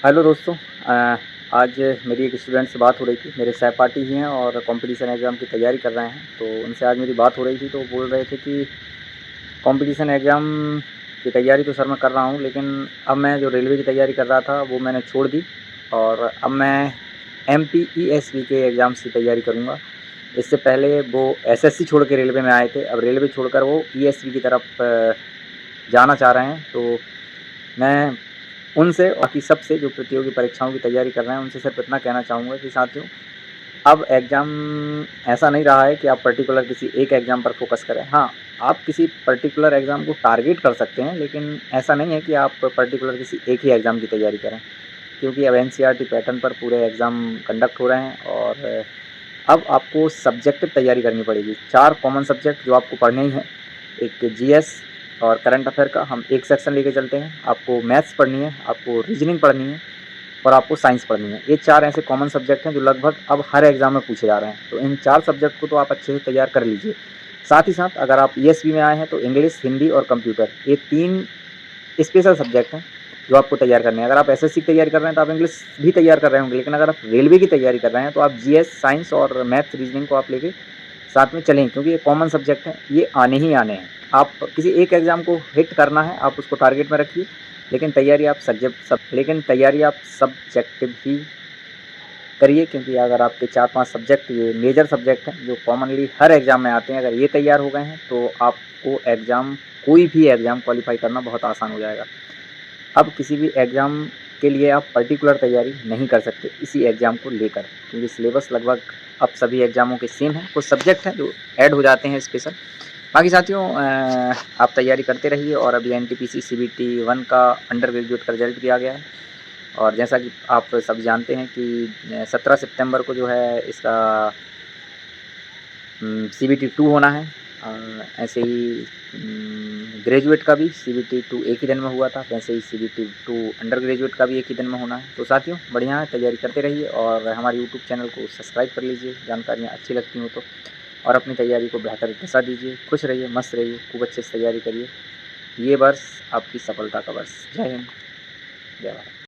Hello दोस्तों। आज मेरी एक स्टूडेंट से बात हो रही थी। मेरे सहपाठी ही हैं और कंपटीशन एग्ज़ाम की तैयारी कर रहे हैं। तो उनसे आज मेरी बात हो रही थी, तो बोल रहे थे कि कंपटीशन एग्ज़ाम की तैयारी तो सर मैं कर रहा हूँ, लेकिन अब मैं जो रेलवे की तैयारी कर रहा था वो मैंने छोड़ दी और अब मैं एमपीईएसबी के एग्ज़ाम्स की तैयारी करूँगा। इससे पहले वो एसएससी छोड़ के रेलवे में आए थे, अब रेलवे छोड़कर वो ईएसबी की तरफ जाना चाह रहे हैं। तो मैं उनसे और बाकी सबसे जो प्रतियोगी परीक्षाओं की तैयारी कर रहे हैं, उनसे सिर्फ इतना कहना चाहूँगा कि साथियों, अब एग्ज़ाम ऐसा नहीं रहा है कि आप पर्टिकुलर किसी एक एग्ज़ाम पर फ़ोकस करें। हाँ, आप किसी पर्टिकुलर एग्ज़ाम को टारगेट कर सकते हैं, लेकिन ऐसा नहीं है कि आप पर्टिकुलर किसी एक ही एग्ज़ाम की तैयारी करें, क्योंकि अब एनसीईआरटी पैटर्न पर पूरे एग्ज़ाम कंडक्ट हो रहे हैं और अब आपको सब्जेक्टिव तैयारी करनी पड़ेगी। 4 कॉमन सब्जेक्ट जो आपको पढ़ने ही हैं, एक जीएस और करंट अफेयर का हम एक सेक्शन लेके चलते हैं। आपको मैथ्स पढ़नी है, आपको रीजनिंग पढ़नी है और आपको साइंस पढ़नी है। ये 4 ऐसे कॉमन सब्जेक्ट हैं जो लगभग अब हर एग्ज़ाम में पूछे जा रहे हैं। तो इन 4 सब्जेक्ट को तो आप अच्छे से तैयार कर लीजिए। साथ ही साथ अगर आप ईएसवी में आए हैं तो इंग्लिश, हिंदी और कंप्यूटर, ये 3 स्पेशल सब्जेक्ट हैं जो आपको तैयार करने हैं। अगर आप एसएससी की तैयारी कर रहे हैं तो आप इंग्लिश भी तैयार कर रहे होंगे, लेकिन अगर आप रेलवे की तैयारी कर रहे हैं तो आप जीएस, साइंस और मैथ्स, रीजनिंग को आप लेके साथ में चलें, क्योंकि ये कॉमन सब्जेक्ट हैं, ये आने ही आने हैं। आप किसी एक एग्ज़ाम को हिट करना है, आप उसको टारगेट में रखिए, लेकिन तैयारी आप सब्जेक्टिव ही करिए, क्योंकि अगर आपके 4-5 सब्जेक्ट ये मेजर सब्जेक्ट हैं जो कॉमनली हर एग्ज़ाम में आते हैं, अगर ये तैयार हो गए हैं तो आपको एग्ज़ाम, कोई भी एग्ज़ाम क्वालीफाई करना बहुत आसान हो जाएगा। अब किसी भी एग्ज़ाम के लिए आप पर्टिकुलर तैयारी नहीं कर सकते इसी एग्ज़ाम को लेकर, क्योंकि सिलेबस लगभग अब सभी एग्ज़ामों के सेम हैं। कुछ सब्जेक्ट हैं जो ऐड हो जाते हैं स्पेशल। बाकी साथियों, आप तैयारी करते रहिए। और अभी एनटीपीसी सीबीटी 1 का अंडर ग्रेजुएट का रिजल्ट भी आ गया है और जैसा कि आप सब जानते हैं कि 17 सितंबर को जो है इसका सीबीटी 2 होना है। ऐसे ही ग्रेजुएट का भी सीबीटी 2 एक ही दिन में हुआ था, वैसे ही सीबीटी 2 अंडर ग्रेजुएट का भी एक ही दिन में होना है। तो साथियों, बढ़िया है, तैयारी करते रहिए और हमारे यूट्यूब चैनल को सब्सक्राइब कर लीजिए, जानकारियाँ अच्छी लगती हो तो, और अपनी तैयारी को बेहतर दिशा दीजिए। खुश रहिए, मस्त रहिए, खूब अच्छे से तैयारी करिए। ये वर्ष आपकी सफलता का वर्ष। जय हिंद, जय भारत।